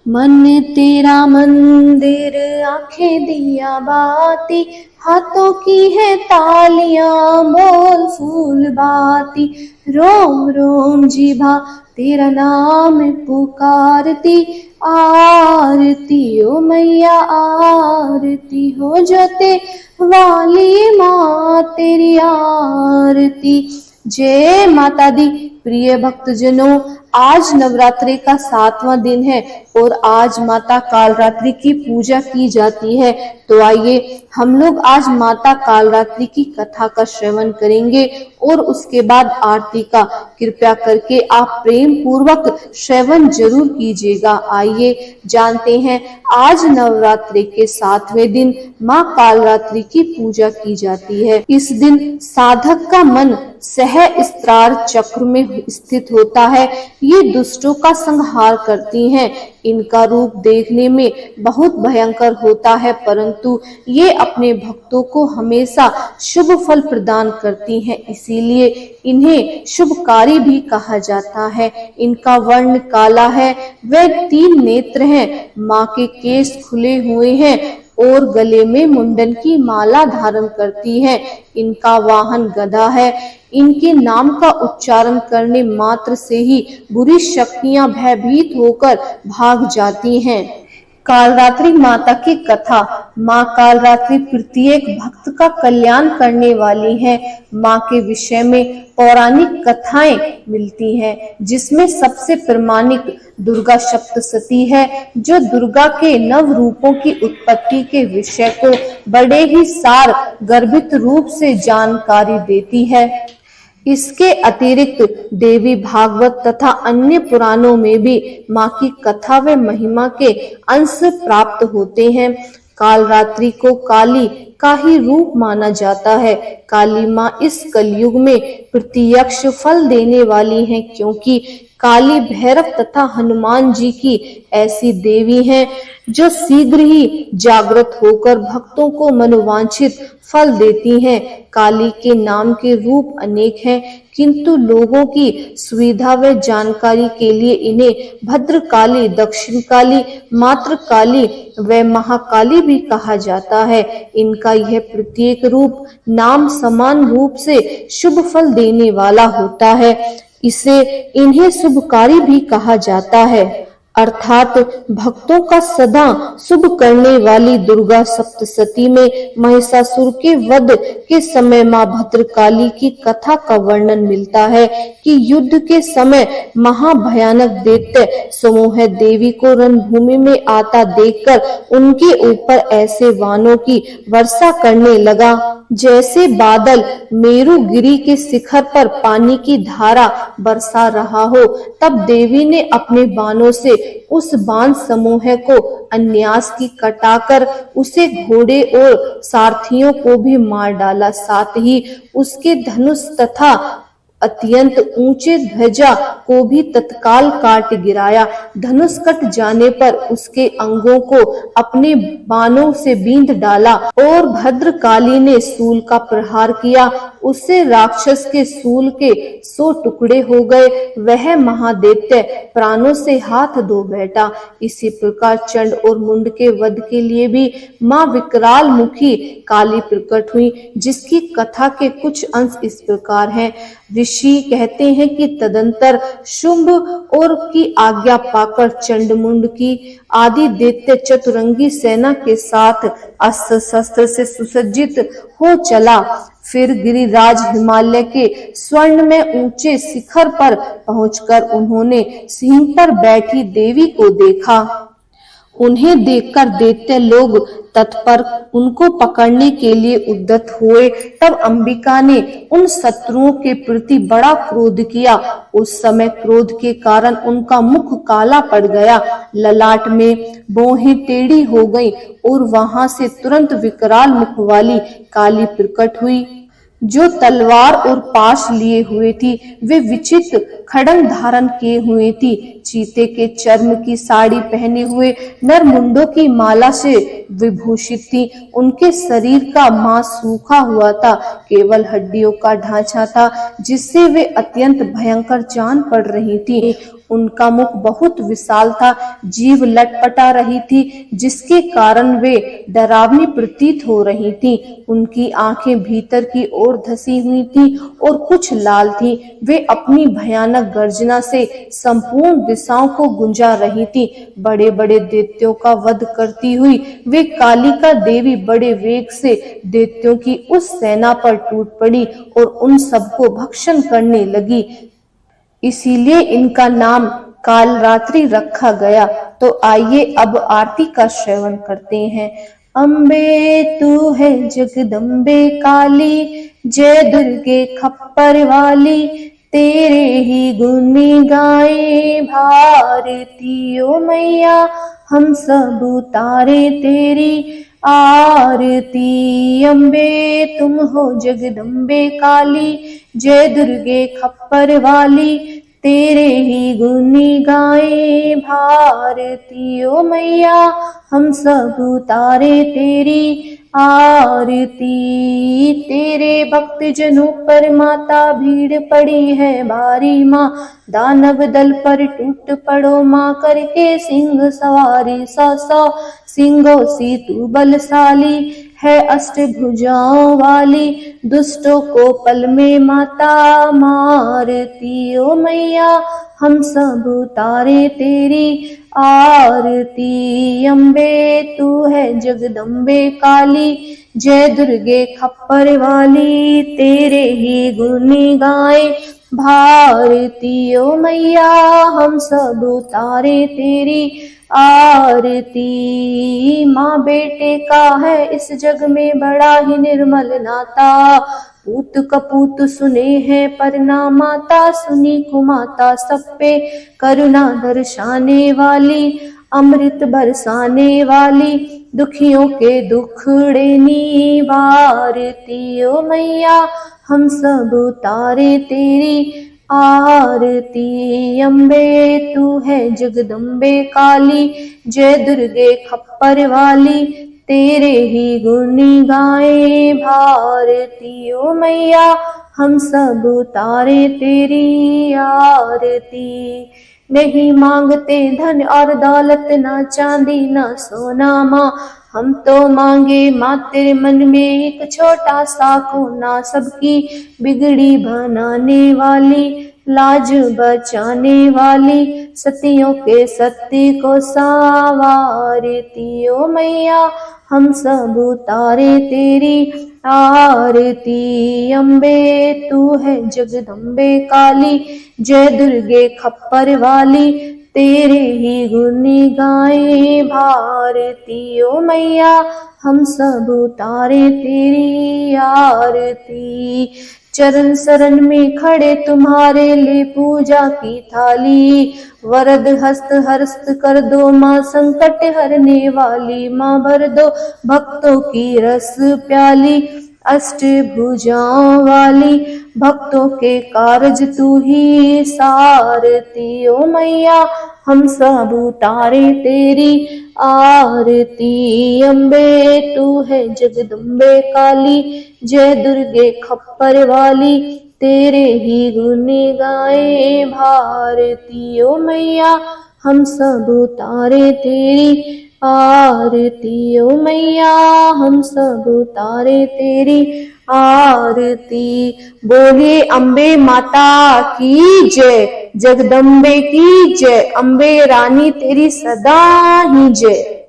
मन तेरा मंदिर, आंखें दिया बाती, हाथों की है तालियां, बोल फूल बाती। रोम रोम जिभा तेरा नाम पुकारती, आरती ओ मैया आरती हो जाते वाली माँ तेरी आरती। जय माता दी। प्रिय भक्तजनों, आज नवरात्रि का 7वां दिन है और आज माता कालरात्रि की पूजा की जाती है। तो आइए हम लोग आज माता कालरात्रि की कथा का श्रवण करेंगे और उसके बाद आरती का कृपया करके आप प्रेम पूर्वक श्रवण जरूर कीजिएगा। आइए जानते हैं आज नवरात्रि के 7वें दिन माँ कालरात्रि की पूजा की जाती है। इस दिन साधक का मन सहस्त्रार चक्र में स्थित होता है। ये दुष्टों का संहार करती हैं। इनका रूप देखने में बहुत भयंकर होता है, परंतु ये अपने भक्तों को हमेशा शुभ फल प्रदान करती हैं, इसीलिए इन्हें शुभकारी भी कहा जाता है। इनका वर्ण काला है, वे 3 नेत्र हैं, माँ के केस खुले हुए हैं और गले में मुंडन की माला धारण करती हैं। इनका वाहन गदा है। इनके नाम का उच्चारण करने मात्र से ही बुरी शक्तियां भयभीत होकर भाग जाती हैं। कालरात्रि माता की कथा। माँ कालरात्रि प्रत्येक भक्त का कल्याण करने वाली है। माँ के विषय में पौराणिक कथाएं मिलती हैं, जिसमें सबसे प्रामाणिक दुर्गा सप्तशती है, जो दुर्गा के 9 रूपों की उत्पत्ति के विषय को बड़े ही सार गर्भित रूप से जानकारी देती है। इसके अतिरिक्त देवी भागवत तथा अन्य पुराणों में भी माँ की कथा व महिमा के अंश प्राप्त होते हैं। कालरात्रि को काली का ही रूप माना जाता है। काली माँ इस कलयुग में प्रत्यक्ष फल देने वाली हैं, क्योंकि काली भैरव तथा हनुमान जी की ऐसी देवी हैं जो शीघ्र ही जागृत होकर भक्तों को मनोवांछित फल देती हैं। काली के नाम के रूप अनेक हैं, किंतु लोगों की सुविधा व जानकारी के लिए इन्हें भद्रकाली, दक्षिण काली, मात्र काली व महाकाली भी कहा जाता है। इनका यह प्रत्येक रूप नाम समान रूप से शुभ फल देने वाला होता है, इसे इन्हें शुभकारी भी कहा जाता है। अर्थात भक्तों का सदा शुभ करने वाली दुर्गा सप्तशती में महिषासुर के वध के समय मां भद्रकाली की कथा का वर्णन मिलता है कि युद्ध के समय महाभयानक दैत्य समूह देवी को रणभूमि में आता देखकर उनके ऊपर ऐसे बाणों की वर्षा करने लगा जैसे बादल मेरुगिरी के शिखर पर पानी की धारा बरसा रहा हो। तब देवी ने अपने बाणों से उस बाण समूह को अन्यास की कटाकर उसे घोड़े और सारथियों को भी मार डाला, साथ ही उसके धनुष तथा अत्यंत ऊंचे ध्वजा को भी तत्काल काट गिराया। धनुष कट जाने पर उसके अंगों को अपने बाणों से बींध डाला और भद्रकाली ने शूल का प्रहार किया। उससे राक्षस के शूल के 100 टुकड़े हो गए। वह महादैत्य प्राणों से हाथ धो बैठा। इसी प्रकार चंड और मुंड के वध के लिए भी मां विकराल मुखी काली प्रकट हुई, जिसकी कथा के कुछ अंश इस प्रकार हैं। ऋषि कहते हैं कि तदंतर शुंभ और की आज्ञा पाकर चंडमुंड की आदि दैत्य चतुरंगी सेना के साथ अस्त्र शस्त्र से सुसज्जित हो चला। फिर गिरिराज हिमालय के स्वर्ण में ऊंचे शिखर पर पहुंचकर उन्होंने सिंह पर बैठी देवी को देखा। उन्हें देखकर दैत्य लोग तत्पर उनको पकड़ने के लिए उद्यत हुए। तब अंबिका ने उन शत्रुओं के प्रति बड़ा क्रोध किया। उस समय क्रोध के कारण उनका मुख काला पड़ गया, ललाट में भौहें टेढ़ी हो गईं और वहां से तुरंत विकराल मुख वाली काली प्रकट हुई, जो तलवार और पाश लिए हुए थी। वे विचित्र खड्ग धारण किए हुई थी, चीते के चर्म की साड़ी पहने हुए, नरमुंडों की माला से विभूषित थी। उनके शरीर का मांस सूखा हुआ था, केवल हड्डियों का ढांचा था, जिससे वे अत्यंत भयंकर जान पड़ रही थी। उनका मुख बहुत विशाल था, जीभ लटपटा रही थी, जिसके कारण वे डरावनी प्रतीत हो रही थी। उनकी आंखें भीतर की ओर धसी हुई थी और कुछ लाल थी। वे अपनी भयानक गर्जना से संपूर्ण दिशाओं को गुंजा रही थी। बड़े बड़े दैत्यों का वध करती हुई वे कालिका देवी बड़े वेग से दैत्यों की उस सेना पर टूट पड़ी और उन सबको भक्षण करने लगी। इसीलिए इनका नाम कालरात्रि रखा गया। तो आइए अब आरती का श्रवण करते हैं। अम्बे तू है जगदम्बे काली, जय दुर्गे खप्पर वाली, तेरे ही गुण गाए भारती ओ मैया, हम सब उतारे तेरी आरती। अम्बे तुम हो जगदम्बे काली, जय दुर्गे खप्पर वाली, तेरे ही गुण गाए भारती ओ मैया, हम सब उतारे तेरी आरती। तेरे भक्त जनों पर माता भीड़ पड़ी है भारी माँ, दानव दल पर टूट पड़ो माँ, करके सिंह सवारी। 100 सिंहों सी तू बलशाली है, अष्टभुजाओं वाली, दुष्टों को पल में माता मारती ओ मैया, हम सब उतारे तेरी आरती। अम्बे तू है जगदम्बे काली, जय दुर्गे खप्पर वाली, तेरे ही गुण गाए भारती ओ मैया, हम सब उतारे तेरी आरती। माँ बेटे का है इस जग में बड़ा ही निर्मल नाता, पूत कपूत सुने हैं पर ना माता सुनी कुमाता, सब पे करुणा दर्शाने वाली, अमृत बरसाने वाली, दुखियों के दुखड़े निवारती ओ मैया, हम सब उतारे तेरी आरती। अम्बे तू है जगदम्बे काली, जय दुर्गे खप्पर वाली, तेरे ही गुण गाए भारती ओ मैया, हम सब उतारे तेरी आरती। नहीं मांगते धन और दौलत, ना चांदी ना सोना माँ, हम तो मांगे माँ तेरे मन में एक छोटा सा कोना, सबकी बिगड़ी बनाने वाली, लाज बचाने वाली, सतियों के सत्य को संवारती ओ मैया, हम सब उतारे तेरी आरती। अम्बे तू है जगदम्बे काली, जय दुर्गे खप्पर वाली, तेरे ही गुण गाए भारती ओ मैया, हम सब उतारे तेरी आरती। चरण शरण में खड़े तुम्हारे ले पूजा की थाली, वरद हस्त हस्त कर दो माँ संकट हरने वाली, माँ भर दो भक्तों की रस प्याली, अष्टभुजाओं वाली, भक्तों के कारज तू ही सारती ओ मैया, हम सब उतारे तेरी आरती। अम्बे तू है जगदम्बे काली, जय दुर्गे खप्पर वाली, तेरे ही गुण गाए भारती ओ मैया, हम सब उतारे तेरी आरती ओ मैया, हम सब उतारे तेरी आरती। बोलिए अम्बे माता की जय, जगदम्बे की जय, अम्बे रानी तेरी सदा ही जय।